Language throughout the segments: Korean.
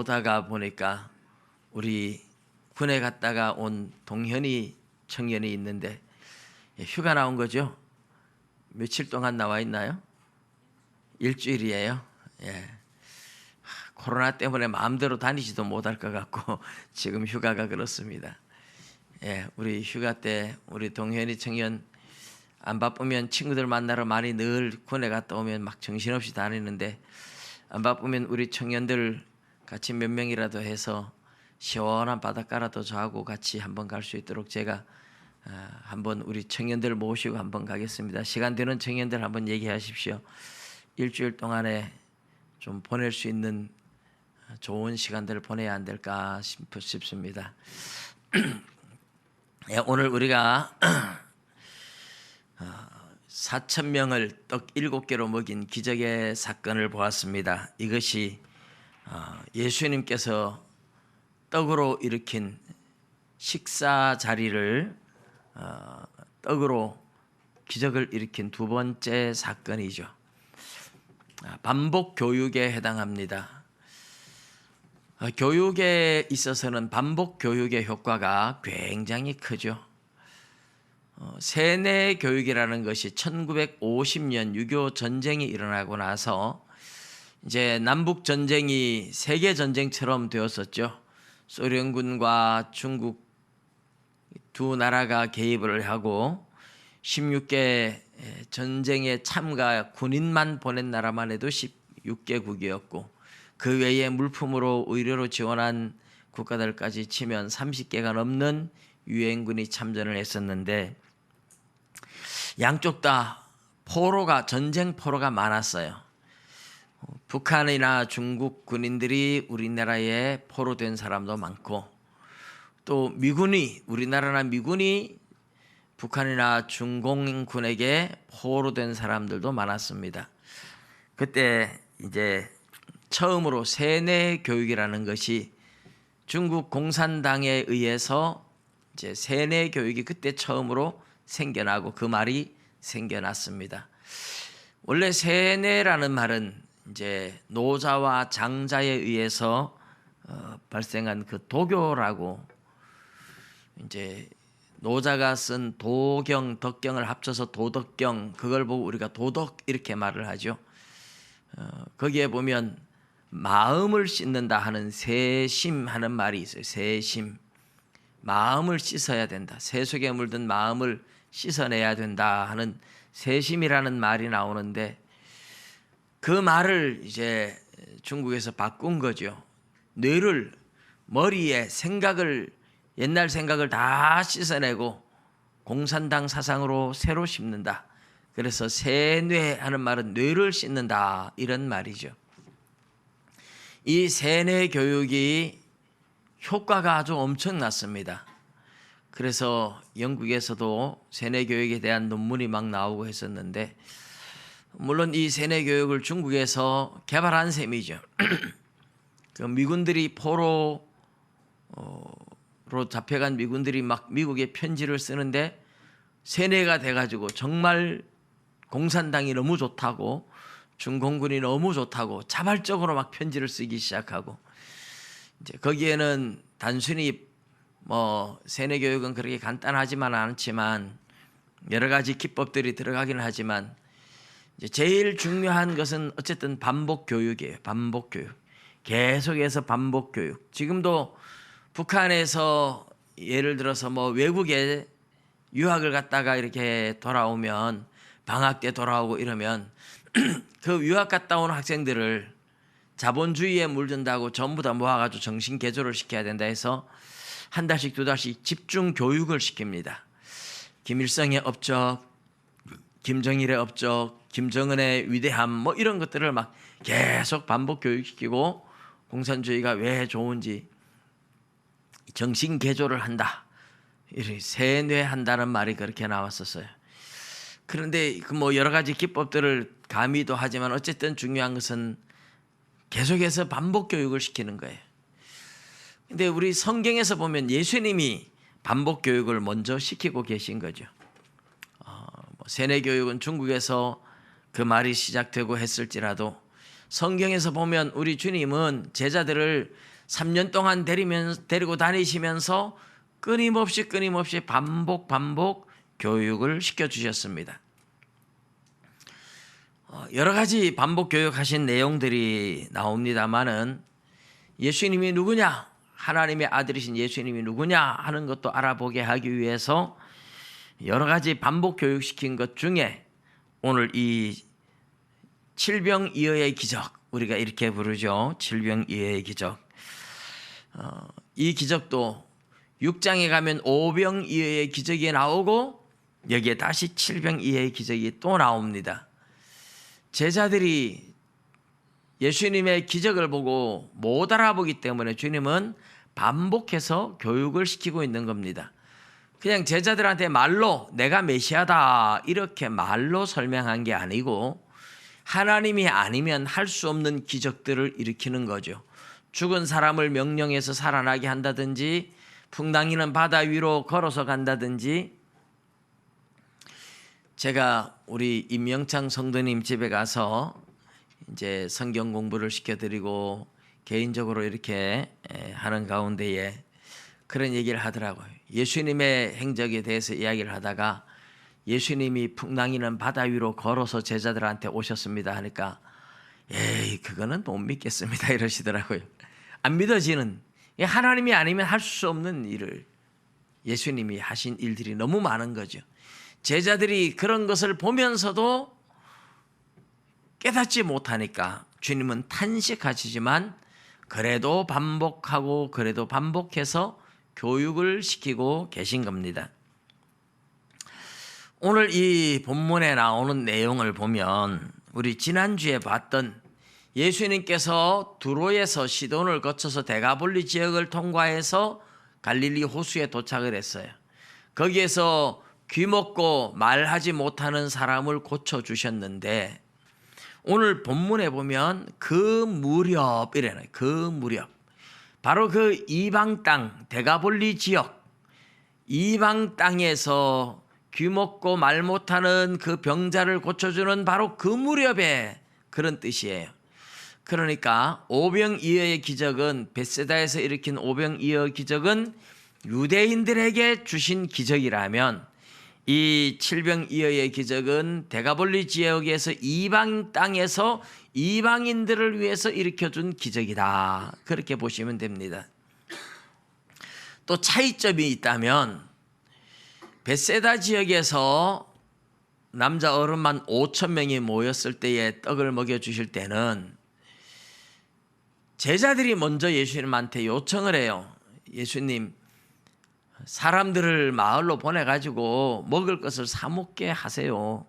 오다가 보니까 우리 군에 갔다가 온 동현이 청년이 있는데 휴가 나온 거죠? 며칠 동안 나와 있나요? 일주일이에요. 예. 코로나 때문에 마음대로 다니지도 못할 것 같고 지금 휴가가 그렇습니다. 예, 우리 휴가 때 우리 동현이 청년 안 바쁘면 친구들 만나러 많이 늘 군에 갔다 오면 막 정신없이 다니는데 안 바쁘면 우리 청년들 같이 몇 명이라도 해서 시원한 바닷가라도 자고 같이 한번 갈 수 있도록 제가 한번 우리 청년들 모시고 한번 가겠습니다. 시간 되는 청년들 한번 얘기하십시오. 일주일 동안에 좀 보낼 수 있는 좋은 시간들을 보내야 안 될까 싶습니다. 오늘 우리가 4,000명을 떡 7개로 먹인 기적의 사건을 보았습니다. 이것이 예수님께서 떡으로 일으킨 식사 자리를 떡으로 기적을 일으킨 두 번째 사건이죠. 반복 교육에 해당합니다. 교육에 있어서는 반복 교육의 효과가 굉장히 크죠. 세뇌 교육이라는 것이 1950년 6.25 전쟁이 일어나고 나서 이제 남북 전쟁이 세계 전쟁처럼 되었었죠. 소련군과 중국 두 나라가 개입을 하고 16개 전쟁에 참가 군인만 보낸 나라만 해도 16개국이었고 그 외에 물품으로 의료로 지원한 국가들까지 치면 30개가 넘는 유엔군이 참전을 했었는데 양쪽 다 전쟁 포로가 많았어요. 북한이나 중국 군인들이 우리나라에 포로된 사람도 많고 또 우리나라나 미군이 북한이나 중공군에게 포로된 사람들도 많았습니다. 그때 이제 처음으로 세뇌 교육이라는 것이 중국 공산당에 의해서 이제 세뇌 교육이 그때 처음으로 생겨나고 그 말이 생겨났습니다. 원래 세뇌라는 말은 이제 노자와 장자에 의해서 발생한 그 도교라고 이제 노자가 쓴 도경, 덕경을 합쳐서 도덕경 그걸 보고 우리가 도덕 이렇게 말을 하죠. 거기에 보면 마음을 씻는다 하는 세심 하는 말이 있어요. 세심. 마음을 씻어야 된다. 새 속에 물든 마음을 씻어내야 된다 하는 세심이라는 말이 나오는데 그 말을 이제 중국에서 바꾼 거죠. 뇌를 머리에 옛날 생각을 다 씻어내고 공산당 사상으로 새로 심는다. 그래서 세뇌하는 말은 뇌를 씻는다 이런 말이죠. 이 세뇌 교육이 효과가 아주 엄청났습니다. 그래서 영국에서도 세뇌 교육에 대한 논문이 막 나오고 했었는데 물론 이 세뇌 교육을 중국에서 개발한 셈이죠. 그 미군들이 포로로 잡혀간 미군들이 막 미국에 편지를 쓰는데 세뇌가 돼가지고 정말 공산당이 너무 좋다고 중공군이 너무 좋다고 자발적으로 막 편지를 쓰기 시작하고 이제 거기에는 단순히 세뇌 교육은 그렇게 간단하지만 않지만 여러 가지 기법들이 들어가긴 하지만 이제 제일 중요한 것은 어쨌든 반복 교육이에요. 반복 교육. 계속해서 반복 교육. 지금도 북한에서 예를 들어서 외국에 유학을 갔다가 이렇게 돌아오면 방학 때 돌아오고 이러면 그 유학 갔다 온 학생들을 자본주의에 물든다고 전부 다 모아가지고 정신 개조를 시켜야 된다 해서 한 달씩 두 달씩 집중 교육을 시킵니다. 김일성의 업적, 김정일의 업적, 김정은의 위대함 이런 것들을 막 계속 반복 교육시키고 공산주의가 왜 좋은지 정신 개조를 한다. 이렇게 세뇌한다는 말이 그렇게 나왔었어요. 그런데 여러 가지 기법들을 가미도 하지만 어쨌든 중요한 것은 계속해서 반복 교육을 시키는 거예요. 근데 우리 성경에서 보면 예수님이 반복 교육을 먼저 시키고 계신 거죠. 세뇌 교육은 중국에서 그 말이 시작되고 했을지라도 성경에서 보면 우리 주님은 제자들을 3년 동안 데리고 다니시면서 끊임없이 반복 교육을 시켜주셨습니다. 여러 가지 반복 교육하신 내용들이 나옵니다마는 예수님이 누구냐, 하나님의 아들이신 예수님이 누구냐 하는 것도 알아보게 하기 위해서 여러 가지 반복 교육시킨 것 중에 오늘 이 칠병이어의 기적, 우리가 이렇게 부르죠. 칠병이어의 기적. 이 기적도 6장에 가면 오병이어의 기적이 나오고 여기에 다시 칠병이어의 기적이 또 나옵니다. 제자들이 예수님의 기적을 보고 못 알아보기 때문에 주님은 반복해서 교육을 시키고 있는 겁니다. 그냥 제자들한테 말로 내가 메시아다 이렇게 말로 설명한 게 아니고 하나님이 아니면 할 수 없는 기적들을 일으키는 거죠. 죽은 사람을 명령해서 살아나게 한다든지, 풍랑이는 바다 위로 걸어서 간다든지. 제가 우리 임영창 성도님 집에 가서 이제 성경 공부를 시켜드리고 개인적으로 이렇게 하는 가운데에 그런 얘기를 하더라고요. 예수님의 행적에 대해서 이야기를 하다가 예수님이 풍랑이는 바다 위로 걸어서 제자들한테 오셨습니다 하니까 에이 그거는 못 믿겠습니다 이러시더라고요. 안 믿어지는, 하나님이 아니면 할 수 없는 일을 예수님이 하신 일들이 너무 많은 거죠. 제자들이 그런 것을 보면서도 깨닫지 못하니까 주님은 탄식하시지만 그래도 반복해서 교육을 시키고 계신 겁니다. 오늘 이 본문에 나오는 내용을 보면 우리 지난주에 봤던 예수님께서 두로에서 시돈을 거쳐서 데가볼리 지역을 통과해서 갈릴리 호수에 도착을 했어요. 거기에서 귀먹고 말하지 못하는 사람을 고쳐주셨는데 오늘 본문에 보면 그 무렵이래요. 그 무렵. 바로 그 이방 땅, 데가볼리 지역, 이방 땅에서 귀먹고 말 못하는 그 병자를 고쳐주는 바로 그 무렵에 그런 뜻이에요. 그러니까 오병이어의 기적은, 벳세다에서 일으킨 오병이어 기적은 유대인들에게 주신 기적이라면 이 칠병이어의 기적은 데가볼리 지역에서 이방 땅에서 이방인들을 위해서 일으켜준 기적이다. 그렇게 보시면 됩니다. 또 차이점이 있다면 벳세다 지역에서 남자 어른만 5천 명이 모였을 때에 떡을 먹여주실 때는 제자들이 먼저 예수님한테 요청을 해요. 예수님, 사람들을 마을로 보내가지고 먹을 것을 사 먹게 하세요.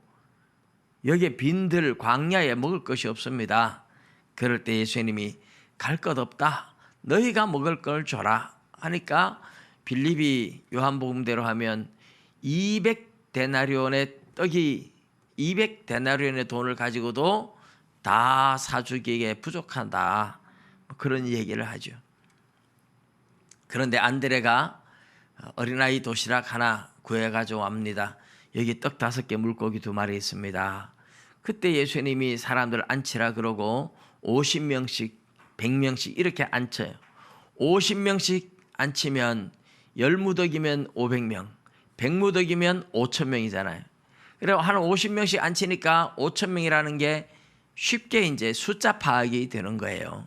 여기에 빈들 광야에 먹을 것이 없습니다. 그럴 때 예수님이 갈 것 없다. 너희가 먹을 걸 줘라 하니까 빌립이 요한복음대로 하면 200데나리온의 떡이 200데나리온의 돈을 가지고도 다 사주기에 부족하다. 그런 얘기를 하죠. 그런데 안드레가 어린아이 도시락 하나 구해가지고 옵니다. 여기 떡 5개 물고기 2마리 있습니다. 그때 예수님이 사람들 앉히라 그러고 50명씩 100명씩 이렇게 앉혀요. 50명씩 앉히면 10무더기면 500명, 100무더기면 5,000명이잖아요. 그리고 한 50명씩 앉히니까 5,000명이라는 게 쉽게 이제 숫자 파악이 되는 거예요.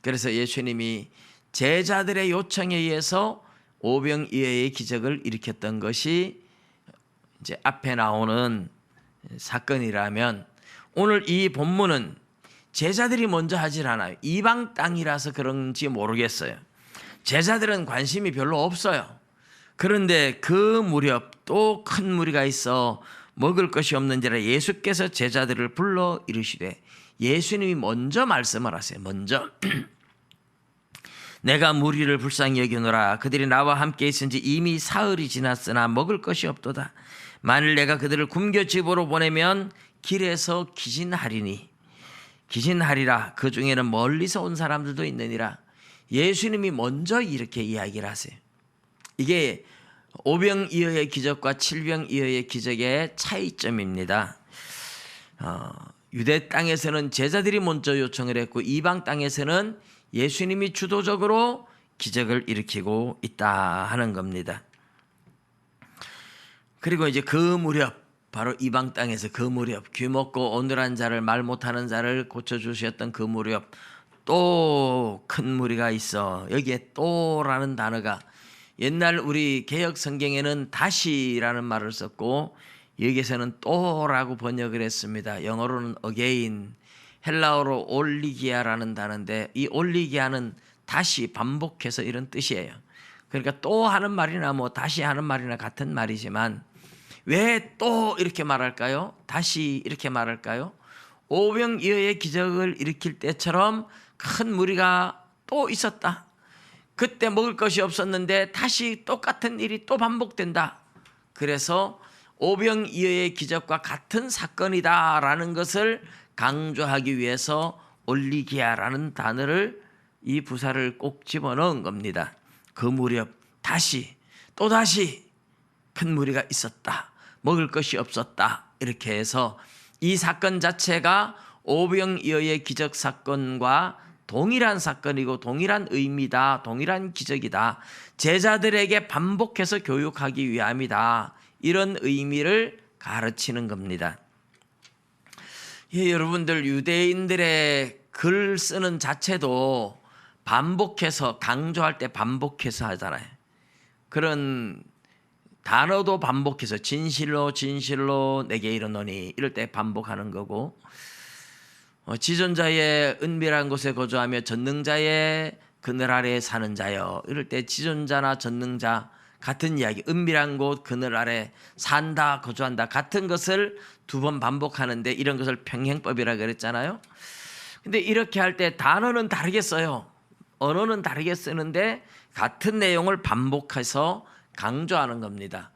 그래서 예수님이 제자들의 요청에 의해서 오병이어의 기적을 일으켰던 것이 이제 앞에 나오는 사건이라면 오늘 이 본문은 제자들이 먼저 하질 않아요. 이방 땅이라서 그런지 모르겠어요. 제자들은 관심이 별로 없어요. 그런데 그 무렵 또 큰 무리가 있어 먹을 것이 없는지라 예수께서 제자들을 불러 이르시되, 예수님이 먼저 말씀을 하세요. 먼저 내가 무리를 불쌍히 여기노라. 그들이 나와 함께 있은지 이미 사흘이 지났으나 먹을 것이 없도다. 만일 내가 그들을 굶겨 집으로 보내면 길에서 기진하리라. 그 중에는 멀리서 온 사람들도 있느니라. 예수님이 먼저 이렇게 이야기를 하세요. 이게 오병이어의 기적과 칠병이어의 기적의 차이점입니다. 유대 땅에서는 제자들이 먼저 요청을 했고 이방 땅에서는 예수님이 주도적으로 기적을 일으키고 있다 하는 겁니다. 그리고 이제 그 무렵, 바로 이방 땅에서 그 무렵, 귀 먹고 오늘한 자를, 말 못하는 자를 고쳐주셨던 그 무렵, 또 큰 무리가 있어. 여기에 또라는 단어가 옛날 우리 개역 성경에는 다시라는 말을 썼고 여기에서는 또라고 번역을 했습니다. 영어로는 again, 헬라어로 올리기아라는 단어인데 이 올리기아는 다시, 반복해서 이런 뜻이에요. 그러니까 또 하는 말이나 뭐 다시 하는 말이나 같은 말이지만 왜 또 이렇게 말할까요? 다시 이렇게 말할까요? 오병이어의 기적을 일으킬 때처럼 큰 무리가 또 있었다. 그때 먹을 것이 없었는데 다시 똑같은 일이 또 반복된다. 그래서 오병이어의 기적과 같은 사건이다라는 것을 강조하기 위해서 올리기아라는 단어를, 이 부사를 꼭 집어넣은 겁니다. 그 무렵 다시, 또다시 큰 무리가 있었다. 먹을 것이 없었다. 이렇게 해서 이 사건 자체가 오병이어의 기적 사건과 동일한 사건이고 동일한 의미다, 동일한 기적이다, 제자들에게 반복해서 교육하기 위함이다, 이런 의미를 가르치는 겁니다. 예, 여러분들 유대인들의 글 쓰는 자체도 반복해서, 강조할 때 반복해서 하잖아요. 그런 단어도 반복해서 진실로 진실로 내게 이르노니 이럴 때 반복하는 거고, 지존자의 은밀한 곳에 거주하며 전능자의 그늘 아래 사는 자여 이럴 때 지존자나 전능자 같은 이야기, 은밀한 곳 그늘 아래 산다, 거주한다 같은 것을 두 번 반복하는데 이런 것을 평행법이라 그랬잖아요. 근데 이렇게 할 때 단어는 다르게 써요. 언어는 다르게 쓰는데 같은 내용을 반복해서 강조하는 겁니다.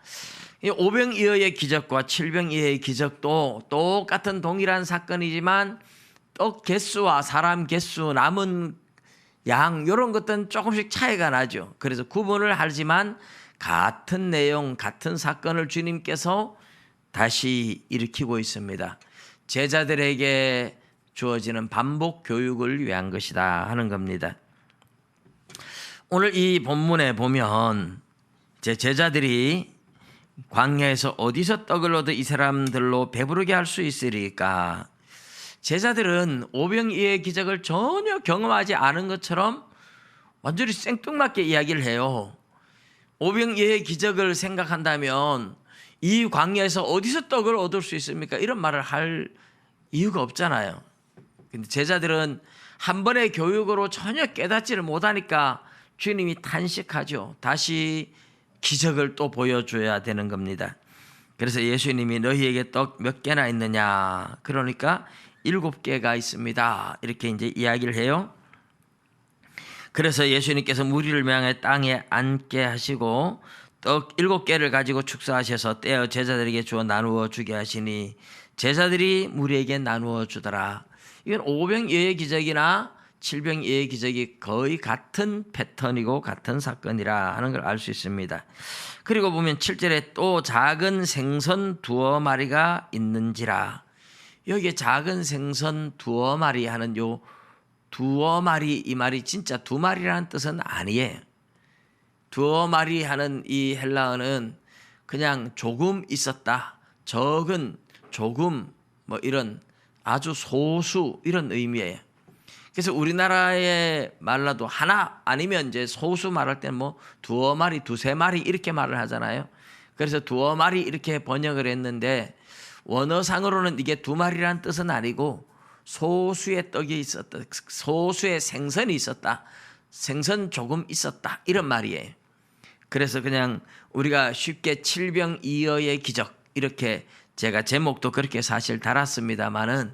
오병이어의 기적과 칠병이어의 기적도 똑같은 동일한 사건이지만 떡 개수와 사람 개수, 남은 양 이런 것들은 조금씩 차이가 나죠. 그래서 구분을 하지만 같은 내용, 같은 사건을 주님께서 다시 일으키고 있습니다. 제자들에게 주어지는 반복 교육을 위한 것이다 하는 겁니다. 오늘 이 본문에 보면 제자들이 광야에서 어디서 떡을 얻어 이 사람들로 배부르게 할 수 있으리까? 제자들은 오병이어의 기적을 전혀 경험하지 않은 것처럼 완전히 생뚱맞게 이야기를 해요. 오병이어의 기적을 생각한다면 이 광야에서 어디서 떡을 얻을 수 있습니까? 이런 말을 할 이유가 없잖아요. 근데 제자들은 한 번의 교육으로 전혀 깨닫지를 못하니까 주님이 탄식하죠. 다시 기적을 또 보여줘야 되는 겁니다. 그래서 예수님이 너희에게 떡 몇 개나 있느냐? 그러니까 7개가 있습니다. 이렇게 이제 이야기를 해요. 그래서 예수님께서 무리를 명하여 땅에 앉게 하시고 떡 7개를 가지고 축사하셔서 떼어 제자들에게 주어 나누어 주게 하시니 제자들이 무리에게 나누어 주더라. 이건 오병이어의 기적이나 칠병이어의 기적이 거의 같은 패턴이고 같은 사건이라 하는 걸 알 수 있습니다. 그리고 보면 7절에 또 작은 생선 2마리가 있는지라. 여기에 작은 생선 2마리 하는 요 2마리, 이 말이 진짜 2마리라는 뜻은 아니에요. 2마리 하는 이 헬라어는 그냥 조금 있었다, 적은, 조금, 뭐 이런 아주 소수 이런 의미예요. 그래서 우리나라의 말로도 하나 아니면 이제 소수 말할 때는 뭐 2마리, 2~3마리 이렇게 말을 하잖아요. 그래서 2마리 이렇게 번역을 했는데 원어상으로는 이게 2마리라는 뜻은 아니고 소수의 떡이 있었다, 소수의 생선이 있었다, 생선 조금 있었다 이런 말이에요. 그래서 그냥 우리가 쉽게 칠병이어의 기적 이렇게 제가 제목도 그렇게 사실 달았습니다마는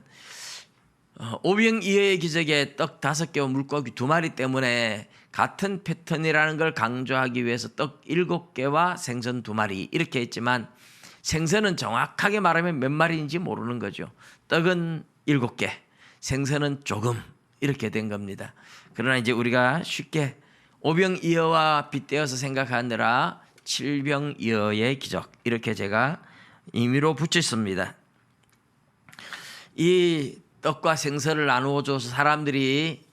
오병이어의 기적에 떡 5개와 물고기 2마리 때문에 같은 패턴이라는 걸 강조하기 위해서 떡 7개와 생선 2마리 이렇게 했지만 생선은 정확하게 말하면 몇 마리인지 모르는 거죠. 떡은 7개, 생선은 조금 이렇게 된 겁니다. 그러나 이제 우리가 쉽게 오병이어와 빗대어서 생각하느라 칠병이어의 기적 이렇게 제가 임의로 붙였습니다. 이 떡과 생선을 나누어 줘서 사람들이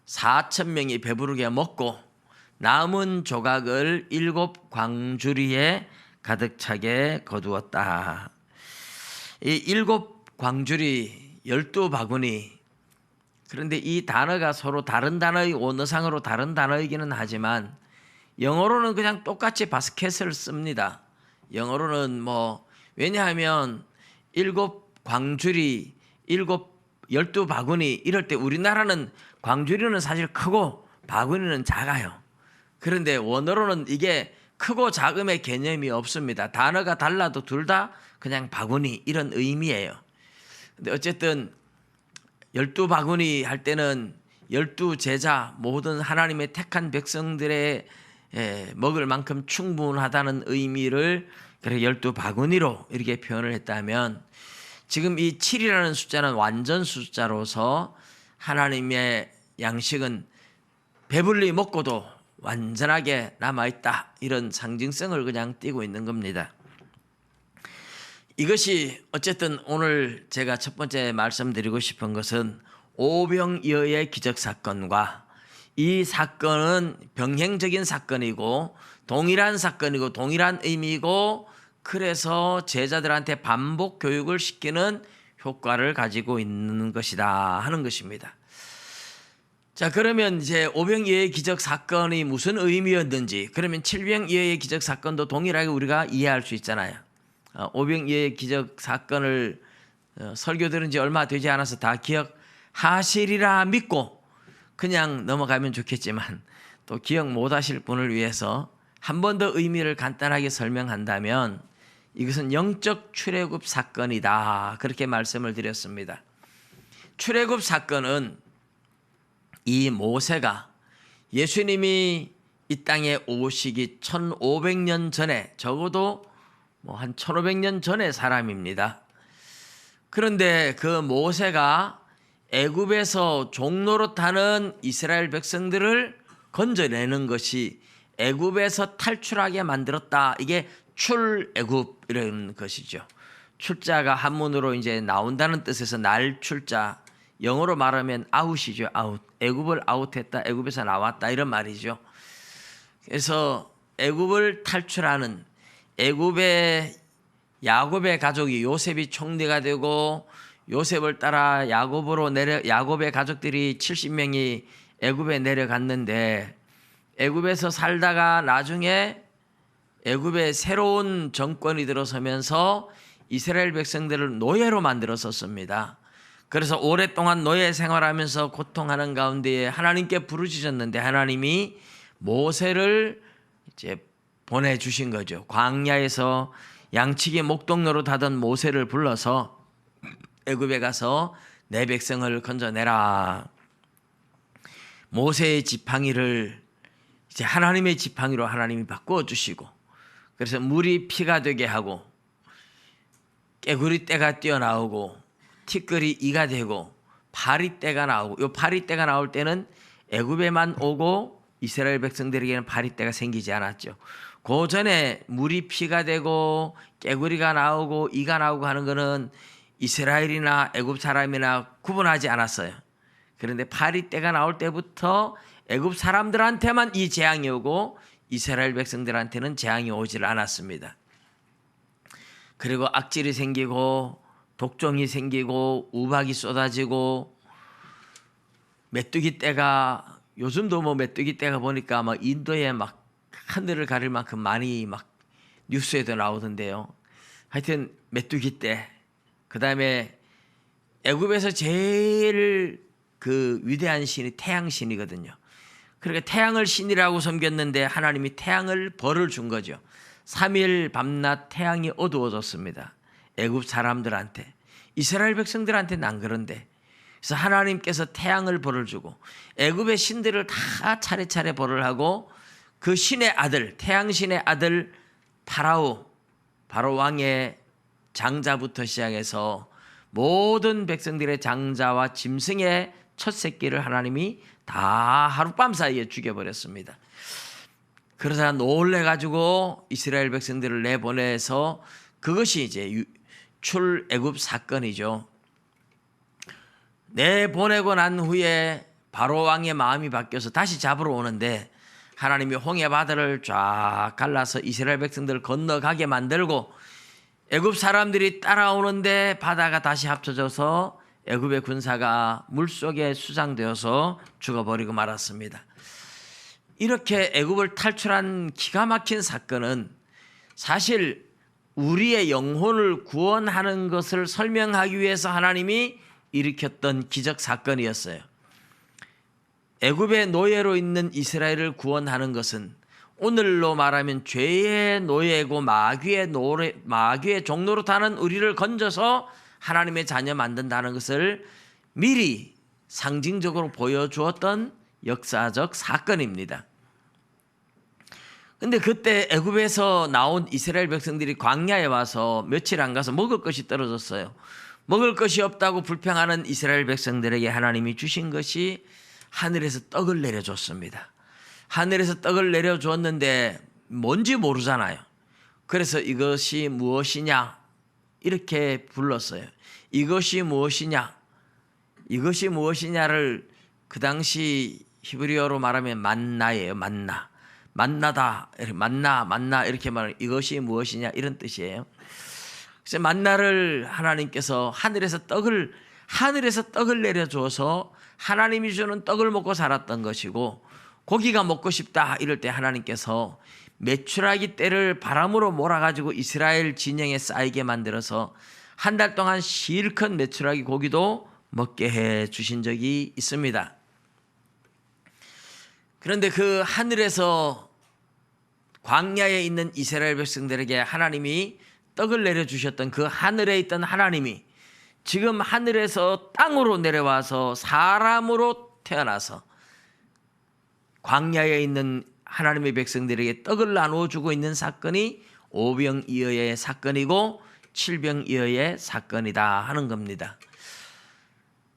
4,000명이 배부르게 먹고 남은 조각을 7 광주리에 가득 차게 거두었다. 이 7 광주리 12바구니, 그런데 이 단어가 서로 다른 단어의 원어상으로 다른 단어이기는 하지만 영어로는 그냥 똑같이 바스켓을 씁니다. 영어로는 왜냐하면 7 광주리 12바구니 이럴 때 우리나라는 광주리는 사실 크고 바구니는 작아요. 그런데 원어로는 이게 크고 작음의 개념이 없습니다. 단어가 달라도 둘 다 그냥 바구니 이런 의미예요. 근데 어쨌든 12바구니 할 때는 12제자 모든 하나님의 택한 백성들의 먹을 만큼 충분하다는 의미를 그래 12바구니로 이렇게 표현을 했다면, 지금 이 7이라는 숫자는 완전 숫자로서 하나님의 양식은 배불리 먹고도 완전하게 남아있다, 이런 상징성을 그냥 띠고 있는 겁니다. 이것이 어쨌든 오늘 제가 첫 번째 말씀드리고 싶은 것은 오병이어의 기적사건과, 이 사건은 병행적인 사건이고 동일한 사건이고 동일한 의미이고, 그래서 제자들한테 반복 교육을 시키는 효과를 가지고 있는 것이다 하는 것입니다. 자, 그러면 이제 오병이어의 기적 사건이 무슨 의미였는지, 그러면 칠병이어의 기적 사건도 동일하게 우리가 이해할 수 있잖아요. 오병이어의 기적 사건을 설교 들은 지 얼마 되지 않아서 다 기억하시리라 믿고 그냥 넘어가면 좋겠지만, 또 기억 못하실 분을 위해서 한 번 더 의미를 간단하게 설명한다면 이것은 영적 출애굽 사건이다, 그렇게 말씀을 드렸습니다. 출애굽 사건은 이 모세가 예수님이 이 땅에 오시기 1500년 전에, 적어도 한 1500년 전의 사람입니다. 그런데 그 모세가 애굽에서 종노릇하는 이스라엘 백성들을 건져내는 것이 애굽에서 탈출하게 만들었다. 이게 출애굽이라는 것이죠. 출자가 한문으로 이제 나온다는 뜻에서 날 출자, 영어로 말하면 아웃이죠. 아웃. 애굽을 아웃했다, 애굽에서 나왔다, 이런 말이죠. 그래서 애굽을 탈출하는, 애굽의 야곱의 가족이, 요셉이 총리가 되고 요셉을 따라 야곱의 가족들이 70명이 애굽에 내려갔는데, 애굽에서 살다가 나중에 애굽에 새로운 정권이 들어서면서 이스라엘 백성들을 노예로 만들었었습니다. 그래서 오랫동안 노예 생활하면서 고통하는 가운데에 하나님께 부르짖었는데 하나님이 모세를 이제 보내주신 거죠. 광야에서 양치기 목동노릇 하던 모세를 불러서 애굽에 가서 내 백성을 건져내라. 모세의 지팡이를 이제 하나님의 지팡이로 하나님이 바꾸어 주시고, 그래서 물이 피가 되게 하고 깨구리 떼가 뛰어나오고 티끌이 이가 되고 파리떼가 나오고, 요 파리떼가 나올 때는 애굽에만 오고 이스라엘 백성들에게는 파리떼가 생기지 않았죠. 그 전에 물이 피가 되고 깨구리가 나오고 이가 나오고 하는 거는 이스라엘이나 애굽 사람이나 구분하지 않았어요. 그런데 파리떼가 나올 때부터 애굽 사람들한테만 이 재앙이 오고 이스라엘 백성들한테는 재앙이 오질 않았습니다. 그리고 악질이 생기고 독종이 생기고 우박이 쏟아지고 메뚜기 떼가, 요즘도 메뚜기 떼가 보니까 인도에 하늘을 가릴 만큼 많이 뉴스에도 나오던데요. 하여튼 메뚜기 떼, 그다음에 애굽에서 제일 그 위대한 신이 태양신이거든요. 그러니까 태양을 신이라고 섬겼는데 하나님이 태양을 벌을 준 거죠. 3일 밤낮 태양이 어두워졌습니다. 애굽 사람들한테. 이스라엘 백성들한테는 안 그런데, 그래서 하나님께서 태양을 벌을 주고 애굽의 신들을 다 차례차례 벌을 하고, 그 신의 아들, 태양신의 아들 바로 왕의 장자부터 시작해서 모든 백성들의 장자와 짐승의 첫 새끼를 하나님이 다 하룻밤 사이에 죽여버렸습니다. 그러자 놀래가지고 이스라엘 백성들을 내보내서, 그것이 이제 출애굽 사건이죠. 내보내고 난 후에 바로 왕의 마음이 바뀌어서 다시 잡으러 오는데 하나님이 홍해 바다를 쫙 갈라서 이스라엘 백성들을 건너가게 만들고 애굽 사람들이 따라오는데 바다가 다시 합쳐져서 애굽의 군사가 물속에 수장되어서 죽어버리고 말았습니다. 이렇게 애굽을 탈출한 기가 막힌 사건은 사실 우리의 영혼을 구원하는 것을 설명하기 위해서 하나님이 일으켰던 기적 사건이었어요. 애굽의 노예로 있는 이스라엘을 구원하는 것은 오늘로 말하면 죄의 노예고 마귀의 종로로 타는 우리를 건져서 하나님의 자녀 만든다는 것을 미리 상징적으로 보여주었던 역사적 사건입니다. 근데 그때 애굽에서 나온 이스라엘 백성들이 광야에 와서 며칠 안 가서 먹을 것이 떨어졌어요. 먹을 것이 없다고 불평하는 이스라엘 백성들에게 하나님이 주신 것이 하늘에서 떡을 내려줬습니다. 하늘에서 떡을 내려주었는데 뭔지 모르잖아요. 그래서 이것이 무엇이냐 이렇게 불렀어요. 이것이 무엇이냐? 이것이 무엇이냐를 그 당시 히브리어로 말하면 만나예요. 만나다, 만나 이렇게 말하면 이것이 무엇이냐 이런 뜻이에요. 그래서 만나를 하나님께서 하늘에서 떡을 내려줘서 하나님이 주는 떡을 먹고 살았던 것이고, 고기가 먹고 싶다 이럴 때 하나님께서 메추라기 떼를 바람으로 몰아가지고 이스라엘 진영에 쌓이게 만들어서 한 달 동안 실컷 메추라기 고기도 먹게 해 주신 적이 있습니다. 그런데 그 하늘에서 광야에 있는 이스라엘 백성들에게 하나님이 떡을 내려주셨던 그 하늘에 있던 하나님이 지금 하늘에서 땅으로 내려와서 사람으로 태어나서 광야에 있는 하나님의 백성들에게 떡을 나누어주고 있는 사건이 오병이어의 사건이고 칠병이어의 사건이다 하는 겁니다.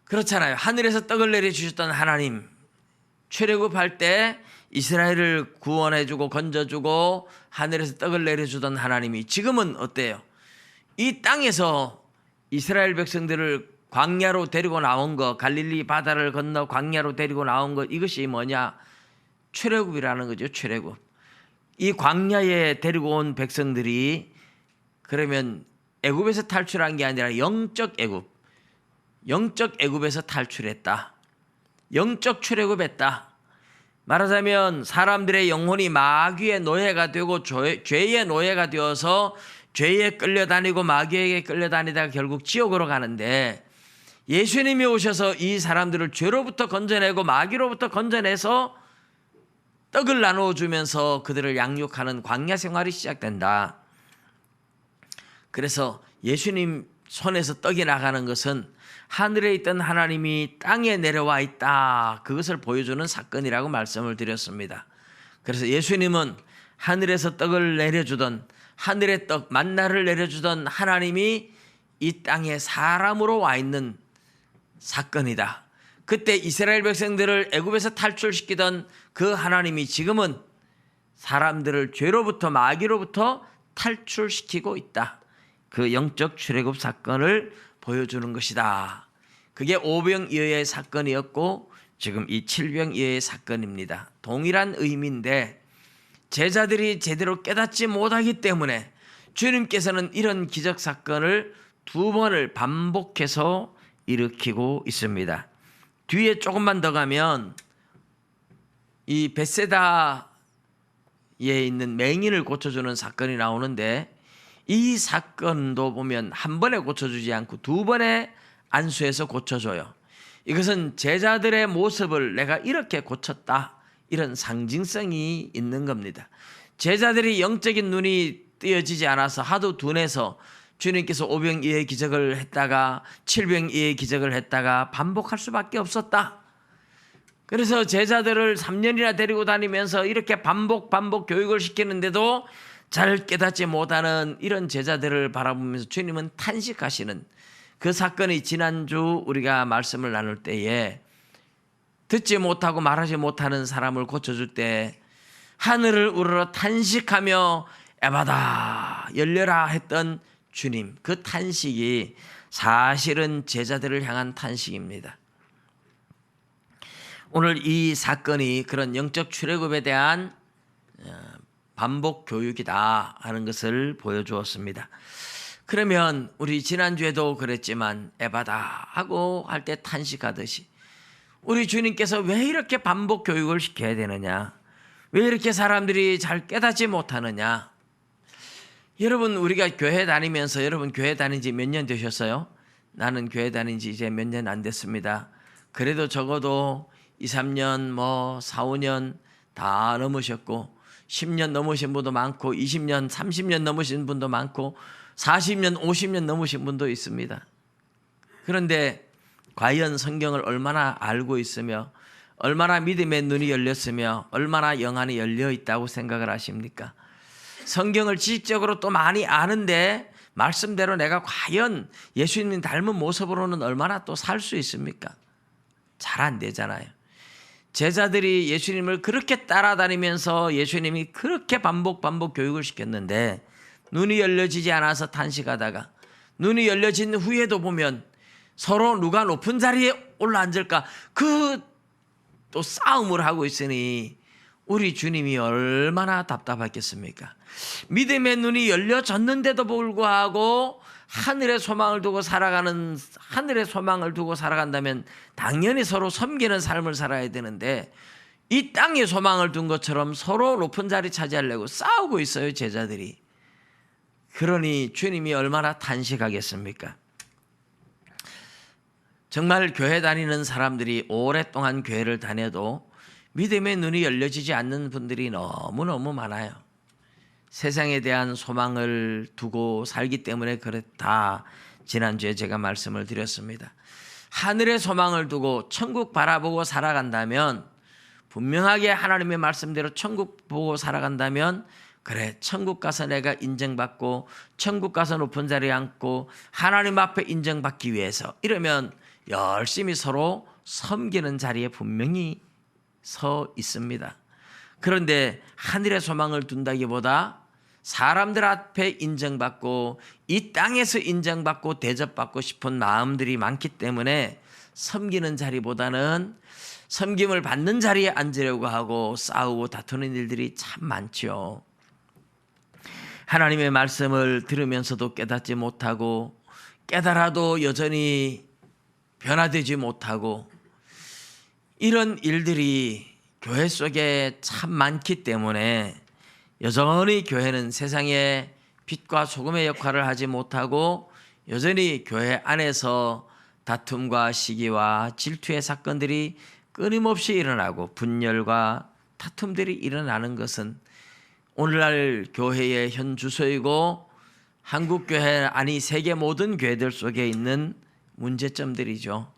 그렇잖아요. 하늘에서 떡을 내려주셨던 하나님, 출애굽할 때 이스라엘을 구원해주고 건져주고 하늘에서 떡을 내려주던 하나님이 지금은 어때요? 이 땅에서 이스라엘 백성들을 광야로 데리고 나온 것, 갈릴리 바다를 건너 광야로 데리고 나온 것, 이것이 뭐냐? 출애굽이라는 거죠. 출애굽. 이 광야에 데리고 온 백성들이 그러면 애굽에서 탈출한 게 아니라 영적 애굽에서 탈출했다. 영적 출애굽했다. 말하자면 사람들의 영혼이 마귀의 노예가 되고 죄의 노예가 되어서 죄에 끌려다니고 마귀에게 끌려다니다가 결국 지옥으로 가는데, 예수님이 오셔서 이 사람들을 죄로부터 건져내고 마귀로부터 건져내서 떡을 나누어 주면서 그들을 양육하는 광야 생활이 시작된다. 그래서 예수님 손에서 떡이 나가는 것은 하늘에 있던 하나님이 땅에 내려와 있다, 그것을 보여주는 사건이라고 말씀을 드렸습니다. 그래서 예수님은 하늘에서 떡을 내려주던, 하늘의 떡 만나를 내려주던 하나님이 이 땅에 사람으로 와 있는 사건이다. 그때 이스라엘 백성들을 애굽에서 탈출시키던 그 하나님이 지금은 사람들을 죄로부터 마귀로부터 탈출시키고 있다. 그 영적 출애굽 사건을 보여주는 것이다. 그게 오병이어의 사건이었고 지금 이 칠병이어의 사건입니다. 동일한 의미인데 제자들이 제대로 깨닫지 못하기 때문에 주님께서는 이런 기적 사건을 두 번을 반복해서 일으키고 있습니다. 뒤에 조금만 더 가면 이 벳세다에 있는 맹인을 고쳐주는 사건이 나오는데, 이 사건도 보면 한 번에 고쳐주지 않고 두 번에 안수해서 고쳐줘요. 이것은 제자들의 모습을 내가 이렇게 고쳤다, 이런 상징성이 있는 겁니다. 제자들이 영적인 눈이 뜨여지지 않아서 하도 둔해서 주님께서 오병이어의 기적을 했다가 칠병이어의 기적을 했다가 반복할 수밖에 없었다. 그래서 제자들을 3년이나 데리고 다니면서 이렇게 반복 교육을 시키는데도 잘 깨닫지 못하는 이런 제자들을 바라보면서 주님은 탄식하시는 그 사건이 지난주 우리가 말씀을 나눌 때에 듣지 못하고 말하지 못하는 사람을 고쳐줄 때 하늘을 우러러 탄식하며 에바다 열려라 했던 주님, 그 탄식이 사실은 제자들을 향한 탄식입니다. 오늘 이 사건이 그런 영적 출애굽에 대한 반복 교육이다 하는 것을 보여주었습니다. 그러면 우리 지난주에도 그랬지만 에바다 하고 할 때 탄식하듯이 우리 주님께서 왜 이렇게 반복 교육을 시켜야 되느냐? 왜 이렇게 사람들이 잘 깨닫지 못하느냐? 여러분, 우리가 교회 다니면서, 여러분 교회 다닌 지 몇 년 되셨어요? 나는 교회 다닌 지 이제 몇 년 안 됐습니다. 그래도 적어도 2, 3년, 4, 5년 다 넘으셨고 10년 넘으신 분도 많고 20년, 30년 넘으신 분도 많고 40년, 50년 넘으신 분도 있습니다. 그런데 과연 성경을 얼마나 알고 있으며 얼마나 믿음의 눈이 열렸으며 얼마나 영안이 열려 있다고 생각을 하십니까? 성경을 지식적으로 또 많이 아는데 말씀대로 내가 과연 예수님 닮은 모습으로는 얼마나 또 살 수 있습니까? 잘 안 되잖아요. 제자들이 예수님을 그렇게 따라다니면서 예수님이 그렇게 반복 교육을 시켰는데 눈이 열려지지 않아서 탄식하다가 눈이 열려진 후에도 보면 서로 누가 높은 자리에 올라앉을까 또 싸움을 하고 있으니 우리 주님이 얼마나 답답했겠습니까? 믿음의 눈이 열려졌는데도 불구하고 하늘의 소망을 두고 살아간다면 당연히 서로 섬기는 삶을 살아야 되는데 이 땅에 소망을 둔 것처럼 서로 높은 자리 차지하려고 싸우고 있어요, 제자들이. 그러니 주님이 얼마나 탄식하겠습니까? 정말 교회 다니는 사람들이 오랫동안 교회를 다녀도 믿음의 눈이 열려지지 않는 분들이 너무너무 많아요. 세상에 대한 소망을 두고 살기 때문에 그렇다. 지난주에 제가 말씀을 드렸습니다. 하늘의 소망을 두고 천국 바라보고 살아간다면, 분명하게 하나님의 말씀대로 천국 보고 살아간다면, 그래, 천국 가서 내가 인정받고 천국 가서 높은 자리에 앉고 하나님 앞에 인정받기 위해서, 이러면 열심히 서로 섬기는 자리에 분명히 서 있습니다. 그런데 하늘의 소망을 둔다기보다 사람들 앞에 인정받고 이 땅에서 인정받고 대접받고 싶은 마음들이 많기 때문에 섬기는 자리보다는 섬김을 받는 자리에 앉으려고 하고 싸우고 다투는 일들이 참 많죠. 하나님의 말씀을 들으면서도 깨닫지 못하고 깨달아도 여전히 변화되지 못하고 이런 일들이 교회 속에 참 많기 때문에 여전히 교회는 세상에 빛과 소금의 역할을 하지 못하고 여전히 교회 안에서 다툼과 시기와 질투의 사건들이 끊임없이 일어나고 분열과 다툼들이 일어나는 것은 오늘날 교회의 현 주소이고 한국교회 아니 세계 모든 교회들 속에 있는 문제점들이죠.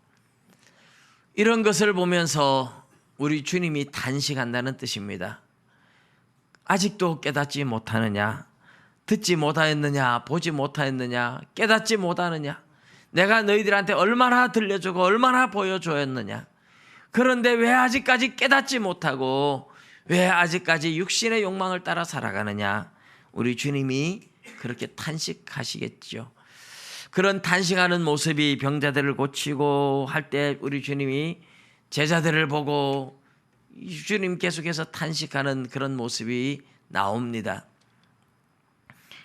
이런 것을 보면서 우리 주님이 탄식한다는 뜻입니다. 아직도 깨닫지 못하느냐? 듣지 못하였느냐? 보지 못하였느냐? 깨닫지 못하느냐? 내가 너희들한테 얼마나 들려주고 얼마나 보여주었느냐? 그런데 왜 아직까지 깨닫지 못하고 왜 아직까지 육신의 욕망을 따라 살아가느냐? 우리 주님이 그렇게 탄식하시겠죠. 그런 탄식하는 모습이 병자들을 고치고 할 때 우리 주님이 제자들을 보고 주님 계속해서 탄식하는 그런 모습이 나옵니다.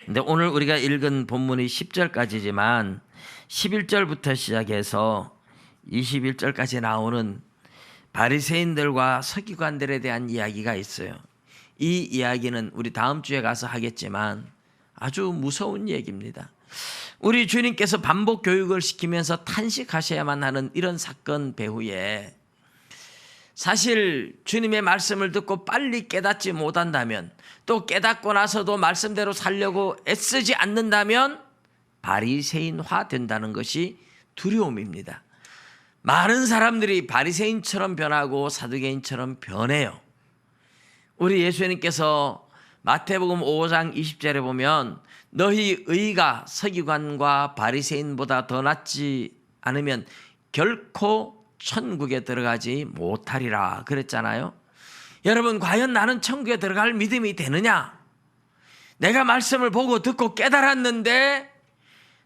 근데 오늘 우리가 읽은 본문이 10절까지지만 11절부터 시작해서 21절까지 나오는 바리새인들과 서기관들에 대한 이야기가 있어요. 이 이야기는 우리 다음 주에 가서 하겠지만 아주 무서운 얘기입니다. 우리 주님께서 반복 교육을 시키면서 탄식하셔야만 하는 이런 사건 배후에 사실 주님의 말씀을 듣고 빨리 깨닫지 못한다면, 또 깨닫고 나서도 말씀대로 살려고 애쓰지 않는다면 바리새인화 된다는 것이 두려움입니다. 많은 사람들이 바리새인처럼 변하고 사두개인처럼 변해요. 우리 예수님께서 마태복음 5장 20절에 보면 너희 의가 서기관과 바리새인보다 더 낫지 않으면 결코 천국에 들어가지 못하리라 그랬잖아요. 여러분, 과연 나는 천국에 들어갈 믿음이 되느냐? 내가 말씀을 보고 듣고 깨달았는데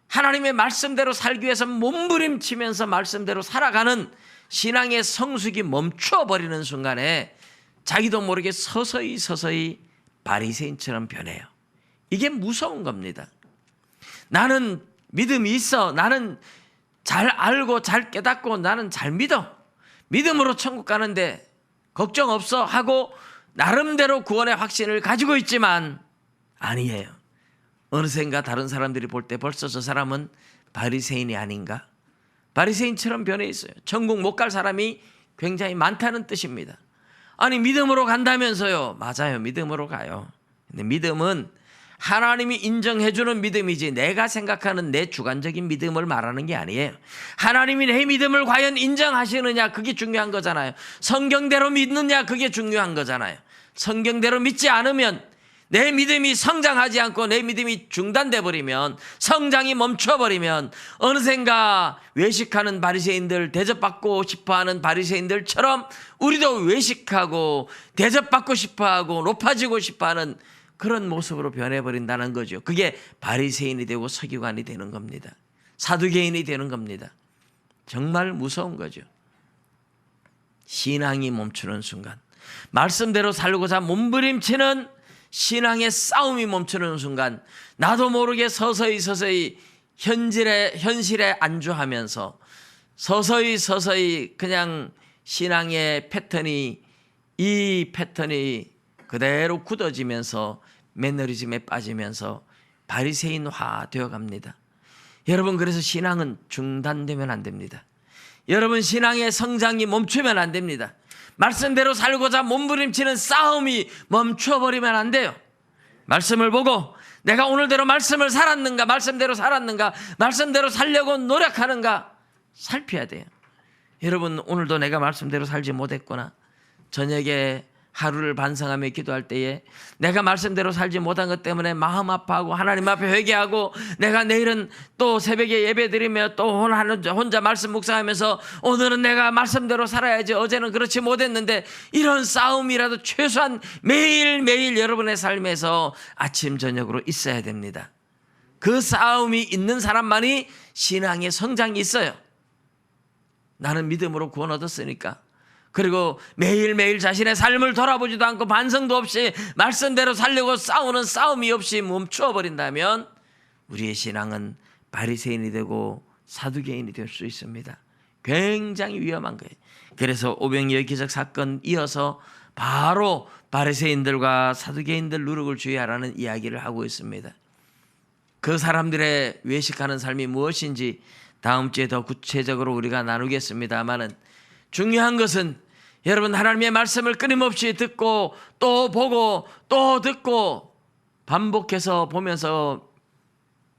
하나님의 말씀대로 살기 위해서 몸부림치면서 말씀대로 살아가는 신앙의 성숙이 멈춰버리는 순간에 자기도 모르게 서서히 바리새인처럼 변해요. 이게 무서운 겁니다. 나는 믿음이 있어. 나는 잘 알고 잘 깨닫고 나는 잘 믿어. 믿음으로 천국 가는데 걱정 없어 하고 나름대로 구원의 확신을 가지고 있지만 아니에요. 어느샌가 다른 사람들이 볼 때 벌써 저 사람은 바리새인이 아닌가? 바리새인처럼 변해 있어요. 천국 못 갈 사람이 굉장히 많다는 뜻입니다. 아니 믿음으로 간다면서요. 맞아요. 믿음으로 가요. 근데 믿음은 하나님이 인정해주는 믿음이지 내가 생각하는 내 주관적인 믿음을 말하는 게 아니에요. 하나님이 내 믿음을 과연 인정하시느냐 그게 중요한 거잖아요. 성경대로 믿느냐 그게 중요한 거잖아요. 성경대로 믿지 않으면 내 믿음이 성장하지 않고 내 믿음이 중단돼 버리면 성장이 멈춰버리면 어느샌가 외식하는 바리새인들 대접받고 싶어하는 바리새인들처럼 우리도 외식하고 대접받고 싶어하고 높아지고 싶어하는 그런 모습으로 변해버린다는 거죠. 그게 바리새인이 되고 서기관이 되는 겁니다. 사두개인이 되는 겁니다. 정말 무서운 거죠. 신앙이 멈추는 순간 말씀대로 살고자 몸부림치는 신앙의 싸움이 멈추는 순간 나도 모르게 서서히 현실에 안주하면서 서서히 그냥 신앙의 패턴이 그대로 굳어지면서 매너리즘에 빠지면서 바리새인화 되어갑니다. 여러분 그래서 신앙은 중단되면 안 됩니다. 여러분 신앙의 성장이 멈추면 안 됩니다. 말씀대로 살고자 몸부림치는 싸움이 멈춰버리면 안 돼요. 말씀을 보고 내가 오늘대로 말씀을 살았는가 말씀대로 살았는가 말씀대로 살려고 노력하는가 살펴야 돼요. 여러분 오늘도 내가 말씀대로 살지 못했구나. 저녁에 하루를 반성하며 기도할 때에 내가 말씀대로 살지 못한 것 때문에 마음 아파하고 하나님 앞에 회개하고 내가 내일은 또 새벽에 예배드리며 또 혼자 말씀 묵상하면서 오늘은 내가 말씀대로 살아야지 어제는 그렇지 못했는데 이런 싸움이라도 최소한 매일매일 여러분의 삶에서 아침 저녁으로 있어야 됩니다. 그 싸움이 있는 사람만이 신앙의 성장이 있어요. 나는 믿음으로 구원 얻었으니까 그리고 매일매일 자신의 삶을 돌아보지도 않고 반성도 없이 말씀대로 살려고 싸우는 싸움이 없이 멈추어버린다면 우리의 신앙은 바리새인이 되고 사두개인이 될 수 있습니다. 굉장히 위험한 거예요. 그래서 오병이어 기적 사건 이어서 바로 바리새인들과 사두개인들 누룩을 주의하라는 이야기를 하고 있습니다. 그 사람들의 외식하는 삶이 무엇인지 다음 주에 더 구체적으로 우리가 나누겠습니다만은 중요한 것은 여러분 하나님의 말씀을 끊임없이 듣고 또 보고 또 듣고 반복해서 보면서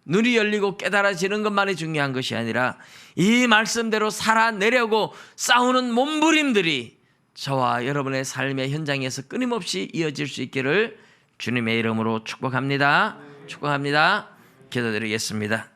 눈이 열리고 깨달아지는 것만이 중요한 것이 아니라 이 말씀대로 살아내려고 싸우는 몸부림들이 저와 여러분의 삶의 현장에서 끊임없이 이어질 수 있기를 주님의 이름으로 축복합니다. 기도드리겠습니다.